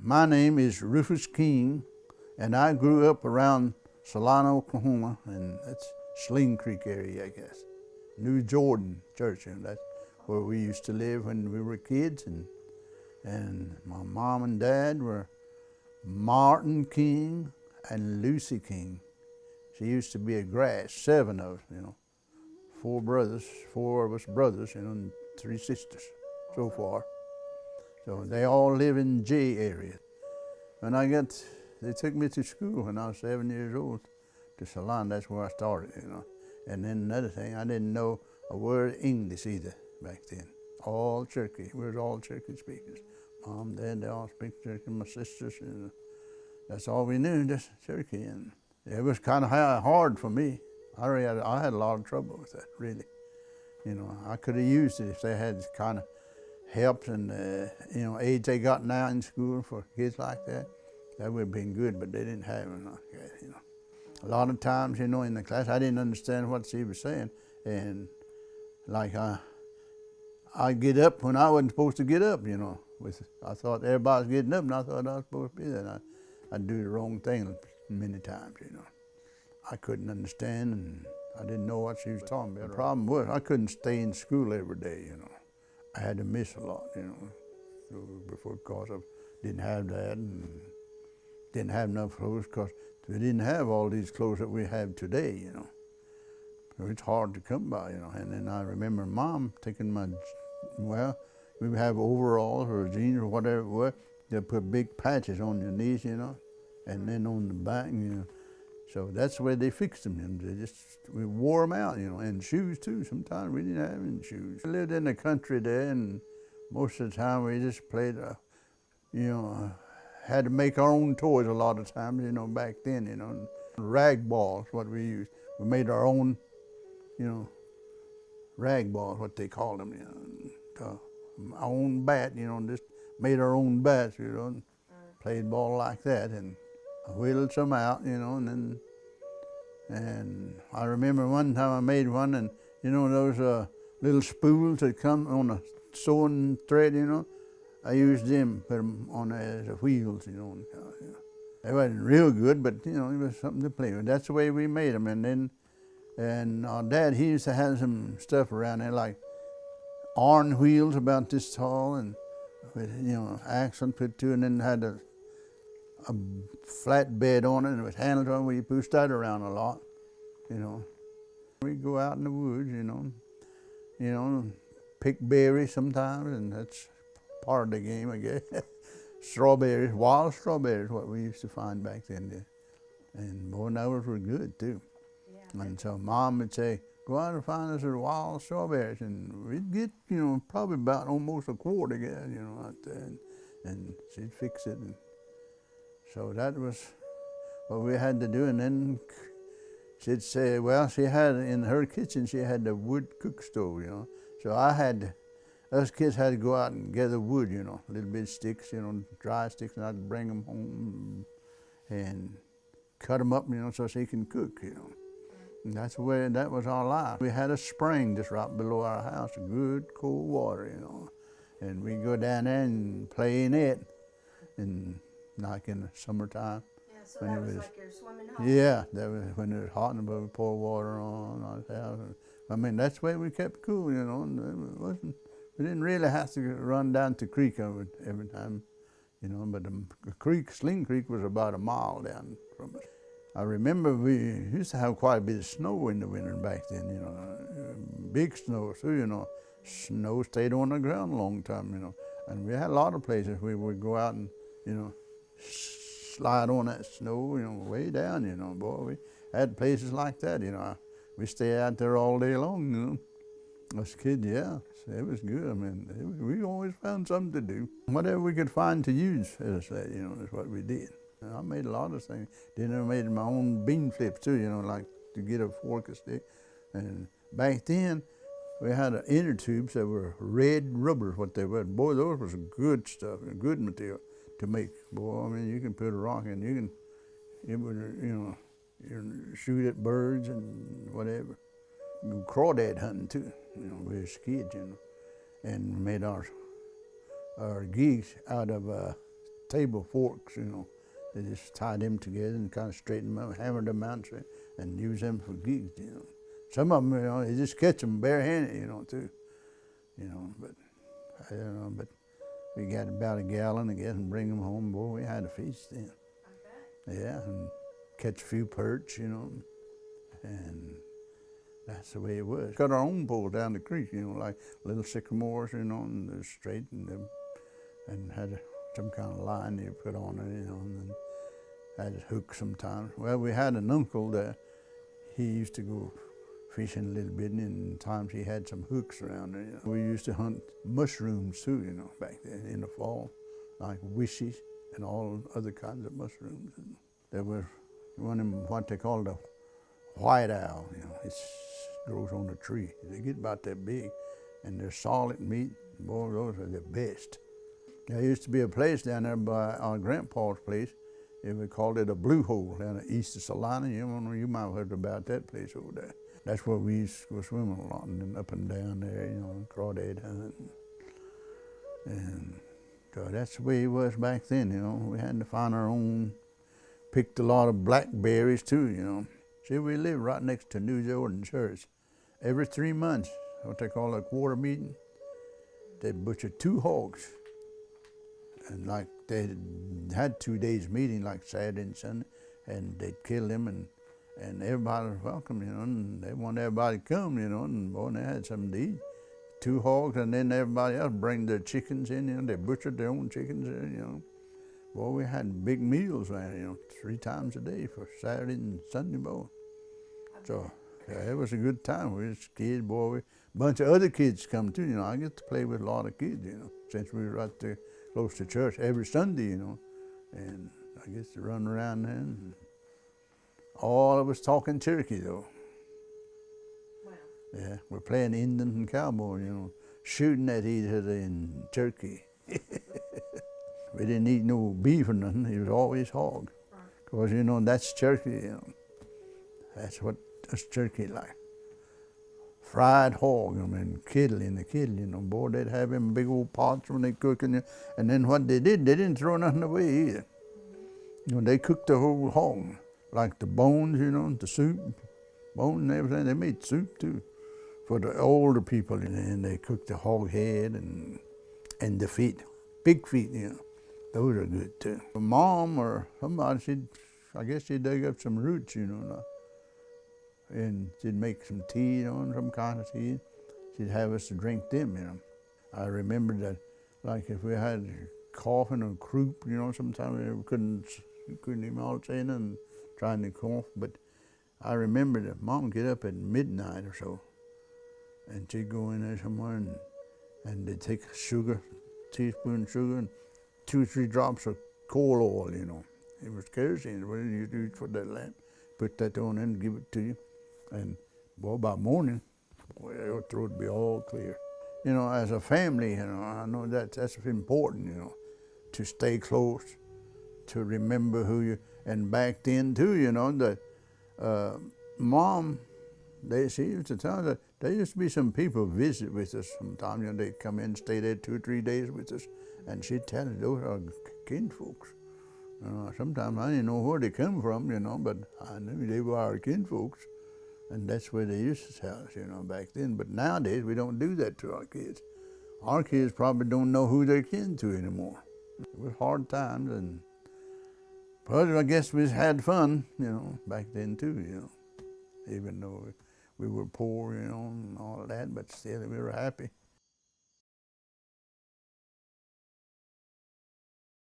My name is Rufus King, and I grew up around Solana, Oklahoma, and that's Sling Creek area, I guess. New Jordan Church, and that's where we used to live when we were kids. And my mom and dad were Martin King and Lucy King. She used to be a grass, 7 of us, 4 of us brothers, and 3 sisters so far. So they all live in J area. When they took me to school when I was 7 years old to Salon. That's where I started. And then another thing, I didn't know a word English either back then. All Cherokee. We was all Cherokee speakers. Mom, Dad, they all speak Cherokee. My sisters, that's all we knew, just Cherokee. And it was kind of hard for me. I had a lot of trouble with that, really. I could have used it if they had kind of helped and aids they got now in school for kids like that. That would have been good, but they didn't have it like that. A lot of times, in the class, I didn't understand what she was saying, and like I'd get up when I wasn't supposed to get up. I thought everybody was getting up, and I thought I was supposed to be there. I'd do the wrong thing many times. I couldn't understand, and I didn't know what she was talking about. The problem was I couldn't stay in school every day. I had to miss a lot. Because I didn't have that and didn't have enough clothes, because we didn't have all these clothes that we have today. So it's hard to come by. And then I remember Mom taking we would have overalls or jeans or whatever it was. They'd put big patches on your knees, and then on the back, So that's the way they fixed them. We wore them out, and shoes too. Sometimes we didn't have any shoes. We lived in the country there, and most of the time we just played, had to make our own toys a lot of times, back then, Rag balls, what we used. We made our own, rag balls, what they called them, our own bat, just made our own bats, and played ball like that, and whittled some out, and I remember one time I made one, and those little spools that come on a sewing thread, I used them, put them on as wheels, They wasn't real good, but it was something to play with. That's the way we made them, and our dad, he used to have some stuff around there like iron wheels about this tall, and with axle put to, and then had a flat bed on it, and with handles on it, where you pushed that around a lot, We'd go out in the woods, pick berries sometimes, and that's part of the game, I guess. Strawberries, wild strawberries, what we used to find back then. And boy, those were good too. Yeah. And so Mom would say, go out and find us some wild strawberries, and we'd get, probably about almost a quart again, out there, and she'd fix it. And so that was what we had to do. And then she'd say, she had in her kitchen, she had the wood cook stove, So us kids had to go out and gather wood, little bit of sticks, dry sticks, and I'd bring them home and cut them up, so she can cook, And that's the way, that was our life. We had a spring just right below our house, good cold water, And we'd go down there and play in it, and like in the summertime. Yeah, so that was like your swimming hole? Yeah, that was when it was hot and we pour water on our house. That's the way we kept cool, and we didn't really have to run down to the creek every time, but the Sling Creek was about a mile down from us. I remember we used to have quite a bit of snow in the winter back then, big snow too, Snow stayed on the ground a long time, and we had a lot of places we would go out and, slide on that snow, way down, boy, we had places like that, We stayed out there all day long, Us kids, yeah, it was good. We always found something to do. Whatever we could find to use, as I said, is what we did. I made a lot of things. Then I made my own bean flips too, like to get a fork or stick. And back then, we had inner tubes that were red rubber, what they were. Boy, those was good stuff, good material to make. Boy, you can put a rock in, it would, shoot at birds and whatever. Crawdad hunting too, we was kids, and made our geese out of table forks, you know. They just tie them together and kind of straighten them up, hammer them out, and use them for gigs, you know. Some of them, you know, they just catch them barehanded, you know, too. You know, but I don't know, but we got about a gallon, I guess, and bring them home. Boy, we had a feast then. I bet. Yeah, and catch a few perch, you know, and that's the way it was. Got our own pole down the creek, you know, like little sycamores, you know, and they're straight, and had some kind of line you put on it, you know, and then had hooks sometimes. Well, we had an uncle that he used to go fishing a little bit, and times he had some hooks around there. You know. We used to hunt mushrooms too, you know, back then in the fall, like wishies and all other kinds of mushrooms. And there was one of them, what they call the white owl, you know, it grows on a tree. They get about that big, and they're solid meat. Boy, those are the best. There used to be a place down there by our grandpa's place. We called it a blue hole down east of Salina. You might have heard about that place over there. That's where we used to go swimming a lot, and then up and down there, you know, crawdad hunting. And so that's the way it was back then, you know. We had to find our own, picked a lot of blackberries too, you know. See, we lived right next to New Jordan Church. Every 3 months, what they call a quarter meeting, they'd butcher 2 hogs. And like they had 2 days meeting, like Saturday and Sunday, and they'd kill them, and everybody was welcome, you know, and they wanted everybody to come, you know, and boy, they had something to eat. 2 hogs, and then everybody else bring their chickens in, you know, they butchered their own chickens, you know. Boy, we had big meals around, you know, 3 times a day for Saturday and Sunday, boy. So, yeah, it was a good time. We was kids, boy. A bunch of other kids come too, you know. I get to play with a lot of kids, you know, since we were right there close to church every Sunday, you know. And I guess to run around then. And all of us talking Cherokee, though. Wow. Yeah, we're playing Indian and cowboy, you know, shooting at each other in Cherokee. We didn't eat no beef or nothing. It was always hog. Because, you know, that's Cherokee, you know. That's what us Cherokee like. Fried hog, I mean, in the kettle, you know. Boy, they'd have them big old pots when they cooking. And then what they didn't throw nothing away either. You know, they cooked the whole hog. Like the bones, you know, the soup, bone and everything. They made soup too for the older people. And they cooked the hog head and the feet, big feet, you know. Those are good too. Mom or somebody, I guess she dug up some roots, you know, and she'd make some tea, you know, some kind of tea. She'd have us to drink them, you know. I remember that, like if we had coughing or croup, you know, sometimes we couldn't even all say nothing, trying to cough. But I remember that Mom would get up at midnight or so, and she'd go in there somewhere, and they'd take sugar, teaspoon of sugar, and 2 or 3 drops of coal oil, you know. It was kerosene, what you use for that lamp. Put that on and give it to you. And boy, by morning, boy, your throat would be all clear. You know, as a family, you know, I know that's important, you know, to stay close, to remember who you, and back then too, you know, that Mom, she used to tell us that there used to be some people visit with us sometimes, you know, they'd come in and stay there 2 or 3 days with us, and she'd tell us those are kinfolks. You know, sometimes I didn't know where they come from, you know, but I knew they were our kinfolks, and that's where they used to tell us, you know, back then. But nowadays, we don't do that to our kids. Our kids probably don't know who they're kin to anymore. It was hard times, but I guess we had fun, you know, back then too, you know, even though we were poor, you know, and all of that, but still we were happy.